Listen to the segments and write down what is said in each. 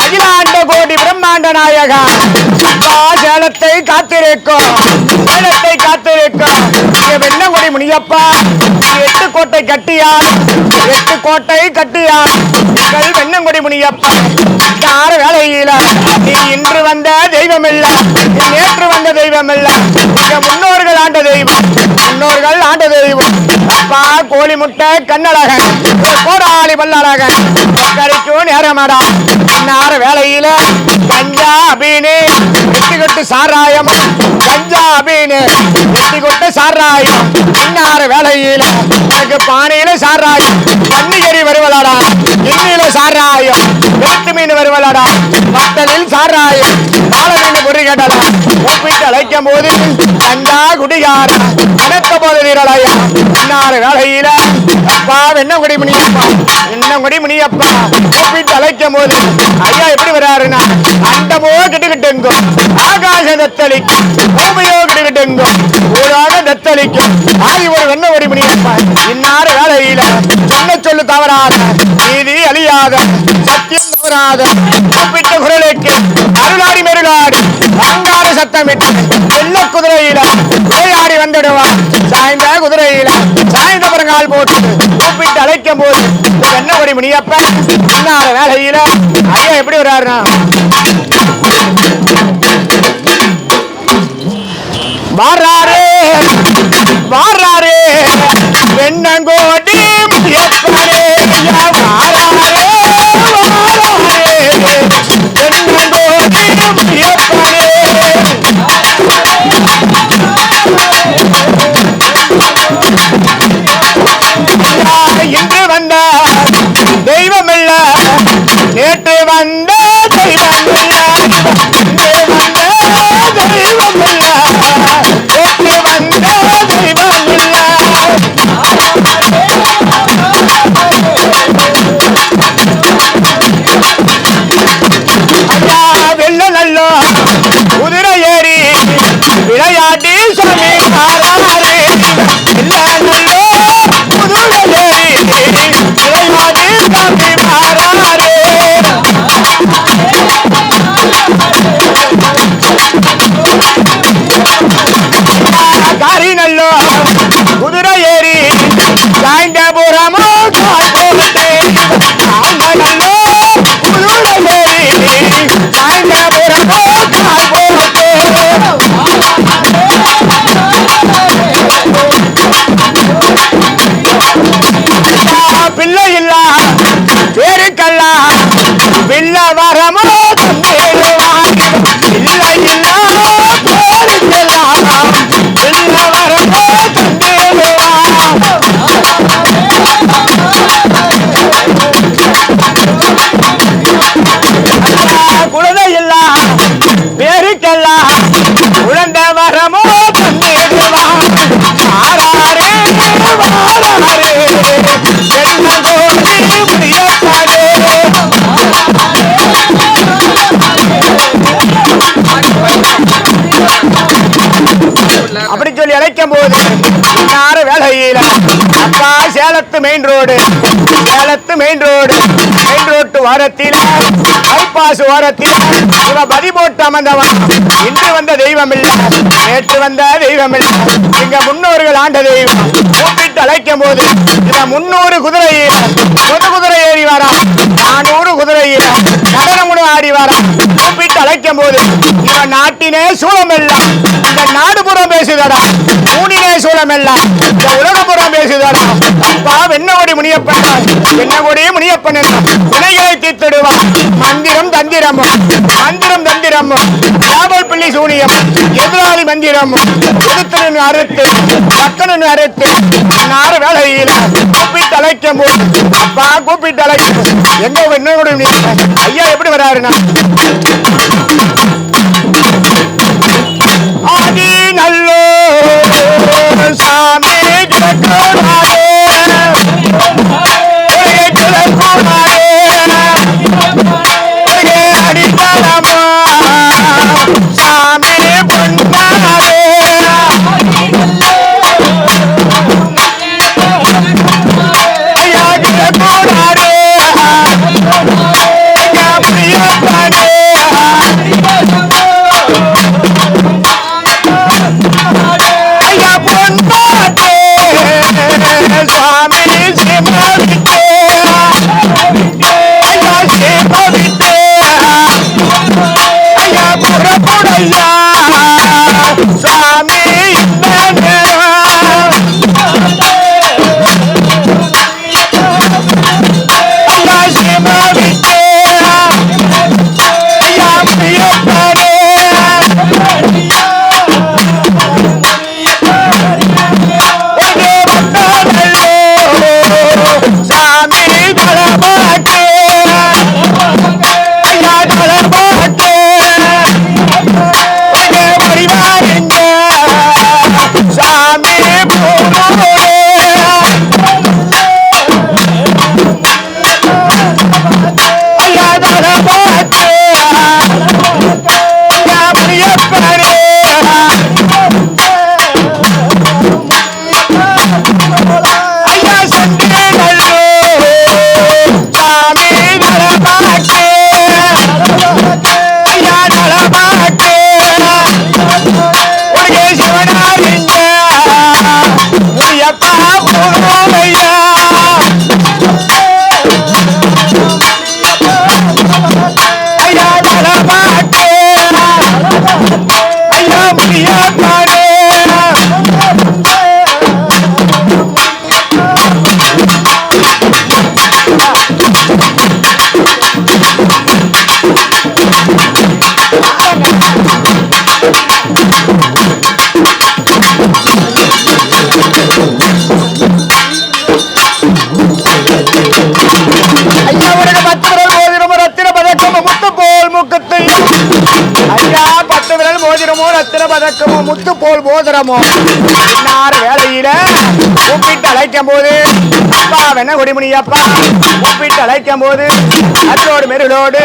அகிலாண்ட கோடி பிரம்மாண்ட நாயகா சேலத்தை காத்திருக்கும் சேலத்தை காத்திருக்கும் வெண்ணங்குடி முனியப்பா 8 கோட்டை கட்டியார் 8 கோட்டை கட்டியார் வெண்ணங்குடி முனியப்பா யார வேலையில நீ இன்று வந்த தெய்வம் இல்ல நேற்று வந்த தெய்வம் இல்ல முன்னோர்கள் ஆண்ட தெய்வம் முன்னோர்கள் ஆண்ட தெய்வம் அப்பா கோழி முட்டை கண்ணழகன் போராளி பல்லழகன் கறிக்கும் நேரமாடா நார வேலையில கஞ்சா அபீனு எட்டுக்கட்டு சாராயம் கஞ்சா அபீனு எட்டுக்கட்டு சாராயம் இன்னார வேலையில எனக்கு பானையில சாராயம் பன்னிகறி வருவலாடா இன்னில சாராயம் வெட்டு மீன் வருவலாடா மட்டலில் சாராயம் பால மீன் பொறி கேட்டடா ஒப்பிட்டு அழைக்கும் போது கஞ்சா குடிகார அடக்க போது நீரலையா இன்னார வேலையில அப்பா வெண்ணங்குடி முனியப்பா வெண்ணங்குடி முனியப்பா ஒப்பிட்டு அழைக்கும் போது ஐயா எப்படி வராருன்னா அண்டமோ கிட்டுக்கிட்டுங்கும் ஆகாச தத்தளிக்கும் பூமியோ கிட்டுக்கிட்டுங்கும் ஊராக தத்தளிக்கும் ஆகி ஒரு வெண்ணங்குடி முனியப்பா இன்னார வேலையில சொன்ன சொல்லு தவறாத நீதி அழியாத சத்தியம் தவறாத கூப்பிட்ட குரலுக்கு அருளாடி மெருளாடி அங்காறு சத்தமிட்டு வெள்ள குதிரையில விளையாடி வந்துடுவான் சாய்ந்த குதிரையில சாய்ந்த பரங்கால் போட்டு கூப்பிட்டு அழைக்கும் போது வெண்ணங்குடி முனியப்ப இன்னார வேலையில ஐயா எப்படி வர்றாருன்னா வாராரு வாராரு வெண்ணங்கோடி முனியப்பரே வாராரு வாராரு வெண்ணங்கோடி முனியப்பரே இன்று வந்த தெய்வம் இல்ல நேற்று வந்த தெய்வம் இல்ல இன்று வந்த தெய்வம் இல்ல நேற்று வந்த தெய்வம் இல்ல ஐயா வெள்ள நல்லோ குதிரை ஏறி விளையாடி சுவாமி மாறாரே வெள்ள நல்லோ குதிரை ஏறி விளையாடி சுவாமி மாறாரே காரி நல்லோ குதிரை ஏறி சாய்ந்தபுரமோ கால் போட்டே நல்லோ குதிரை ஏறி சாய்ந்தபுரமோ கால் போட்டே பிள்ளை இல்ல பேருக்கல்லா பிள்ளை வரமோ தந்தேடுவான் பிள்ளை இல்ல பேருக்கெல்லாம் பிள்ளை வரமோ தந்தேடுவான் குழந்தை இல்ல பேருக்கெல்லாம் குழந்தை வரமோ தந்தேடுவான் ஆறாரே வாராரே வெண்ணங்கோடி முனியப்பரே அப்படி சொல்லி அழைக்கும் போது யார வேலையில அப்பா சேலத்து மெயின் ரோடு சேலத்து மெயின் ரோட்டு வாரத்தில பைபாஸ் வாரத்தில இவ பதி போட்டு அமர்ந்தவன் இன்று வந்த தெய்வம் இல்ல நேற்று வந்த தெய்வம் இல்ல இங்க முன்னோர்கள் ஆண்ட தெய்வம் கூப்பிட்டு அழைக்கும் போது இவ 300 குதிரையில ஒரு குதிரை ஏறி வரா 400 குதிரையில நடனமுடு ஆடி வரா கூப்பிட்டு அழைக்கும் போது இவன் நாட்டினே சூழம் எல்லாம் இந்த நாடுபுறம் பேசுதடா ஊனிலே சூழம் எல்லாம் இந்த உலகபுறம் பேசுதடா அப்பா வெண்ணங்குடி முனியப்பன் வெண்ணங்குடி முனியப்பன் வினைகளை தீர்த்திடுவான் மந்திரம் தந்திரமும் மந்திரம் தந்திரமும் காவல் பிள்ளை சூனியம் எதிராளி மந்திரமும் எதிர்த்தனு அறுத்து பக்கனு அறுத்து நார வேலையில கூப்பிட்டு அழைக்கும் போது அப்பா கூப்பிட்டு அழைக்கும் எங்க வெண்ணங்குடி முனியப்பன் ஐயா எப்படி வராருன்னா ஆதி நல்லோ சாமி கிடக்கூடாதே கிடக்கூடாதே அடித்தளமோ சாமி பொன்னாரே கிடக்கூடாதே முக்கத்தையும் ஐயா 10 விரல் மோதிரமோ ரத்தின பதக்கமோ முத்து போல் மோதிரமோ இன்னார் வேலையில கூப்பிட்டு அழைக்கும் போது அப்பா வெண்ண கொடிமணி அப்பா கூப்பிட்டு அழைக்கும் போது அத்தோடு மெருளோடு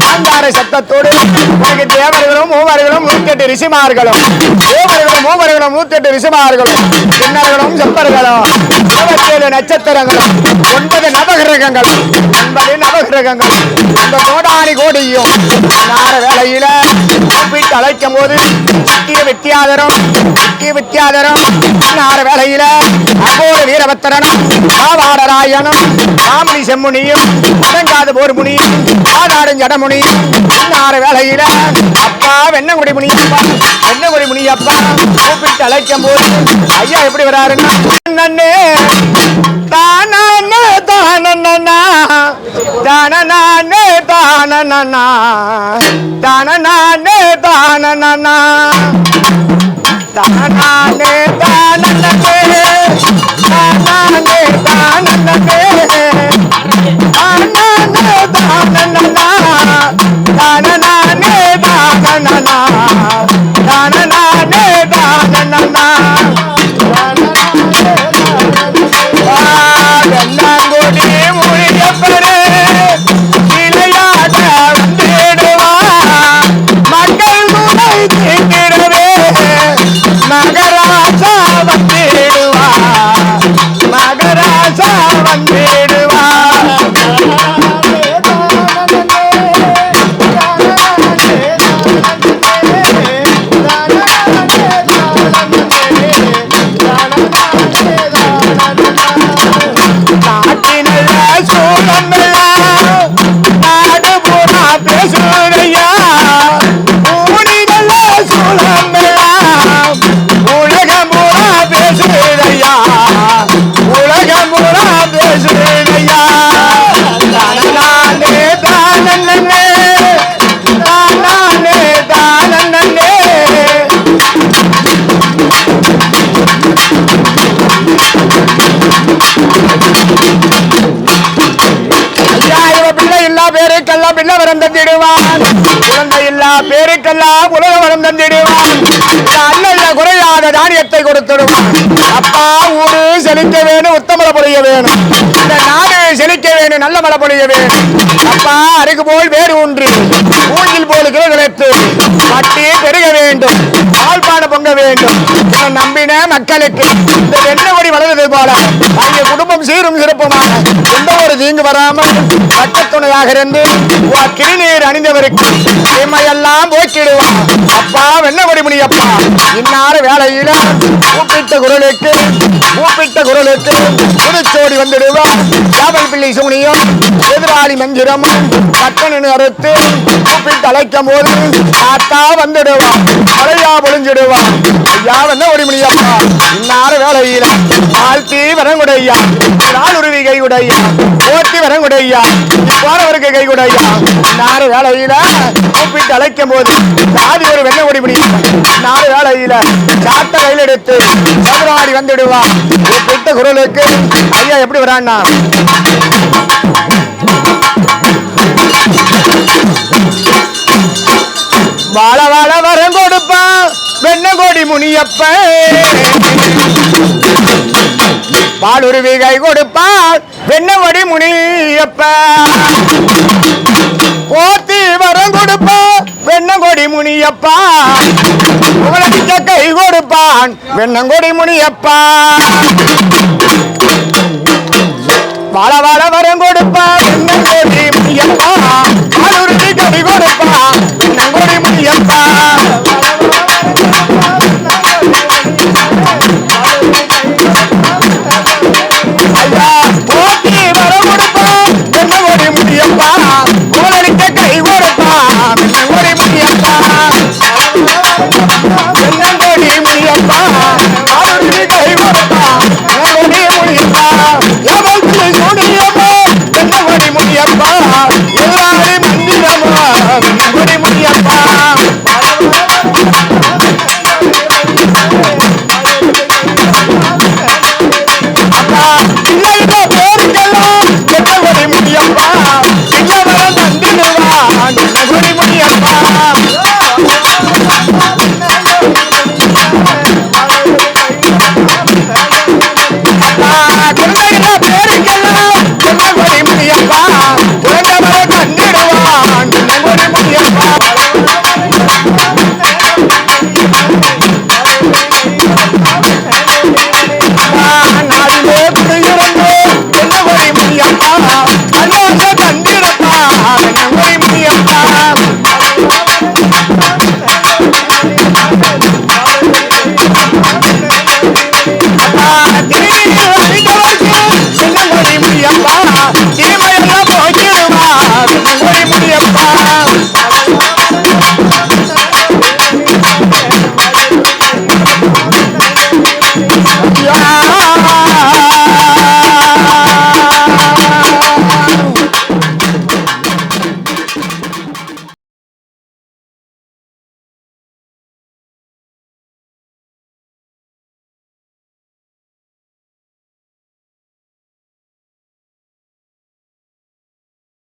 ஆங்கார சத்தத்தோடு உனக்கு தேவர்களும் மூவர்களும் 108 ரிஷிமார்களும் தேவர்களும் மூவர்களும் 108 ரிஷிமார்களும் கிண்ணர்களும் செப்பர்களும் 27 நட்சத்திரங்களும் 9 நவகிரகங்களும் 9 நவகிரகங்களும் இந்த கோடானி கோடியும் நார வேளையில கூப்பிட்டு அழைக்கும் போது வித்தியாதரம் நார வேளையில அப்போது வீரபத்திரனும் பாவாடராயனும் மாமணி செம்முனியும் அடங்காத போர் முனியும் ஆதாடும் ஜடமுனியும் நார வேளையில அப்பா வெண்ணங்குடி முனியப்பா வெண்ணங்குடி முனியப்பா கூப்பிட்டு அழைக்கும் போது ஐயா எப்படி வராருன்னா நன்னே தானே தானே தானே தானே தானே தானே தானே பேருக்கெல்லாம் உலக வரம் தந்திடுவான் அண்ணல்ல குறையாத தானியத்தை கொடுத்துடுவான் அப்பா ஊரு செழிக்க வேணும் உத்தமல பொழிய வேணும் இந்த நாடு செழிக்க வேணும் நல்ல மழை பொழிய வேணும் அப்பா அருகு போல் வேறு ஒன்று ஊஞ்சில் போல் கிரகத்து மட்டி பெருக வேண்டும் பால்பான பொங்க வேண்டும் என நம்பின மக்களுக்கு இந்த வெண்ணகொடி வளர்ந்தது போல அவங்க குடும்பம் சீரும் சிறப்புமாக எந்த ஒரு தீங்கு வராமல் பக்கத்துணையாக இருந்து திருநீர் அணிந்தவருக்கு எம்மையெல்லாம் போக்கிடுவான் அப்பா வெண்ணகொடி முனியப்பா இன்னார வேலையில கூப்பிட்ட குரலுக்கு புதுச்சோடி வந்துடுவான் யாபல் பிள்ளை சூனியும் எதிராளி மஞ்சிரமும் பட்டனு அறுத்து கூப்பிட்டு அழைக்கும் போது தாத்தா வந்துடுவான் மழையா பொழிஞ்சிடுவான் ஐயா வெண்ணகொடி முனியப்பா இன்னார வேலையில வாழ்த்தி வரங்குடையா நாளுருவி கைகுடையா ஓட்டி வரங்குடையா போறவருக்கு கைகுடையா இன்னார வேலையில கூப்பிட்டு அழைக்கும் போது பாதி ஒரு வெண்ணகொடி முனியப்பா நாலு வேலையில சாட்ட கையில் எடுத்து சதுராடி வந்துடுவான் கூப்பிட்ட குரலுக்கு ஐயா எப்படி வரான்னா வாழ வாழ வரம் கொடுப்பான் வெண்ணகொடி முனியப்ப பாலுருவி கை கொடுப்பான் வெண்ணகொடி முனியப்ப போத்தி வரம் கொடுப்பான் வெண்ணகொடி முனியப்பா உலகிக்க கை கொடுப்பான் வெண்ணங்கொடி முனியப்பா வாழ வாழ வரம் கொடுப்பான் வெண்ணங்கொடி முனியப்பா பாலுருவி கை கொடுப்பான் வெண்ணங்கொடி முனியப்பா ஐயா போத்தி வரம் கொடுப்பான் வெண்ணங்கொடி முனியப்பா உலகிக்க கை கொடுப்பான் வெண்ணங்கொடி முனியப்பா வெண்ணங்கொடி முனியப்பா பாலுருவி கை கொடுப்பான் வெண்ணங்கொடி முனியப்பா யாவல் பிள்ளை சூனியப்பா வெண்ணங்கொடி முனியப்பா வெண்ணங்குடி முனியப்பா அப்பா திருநீர்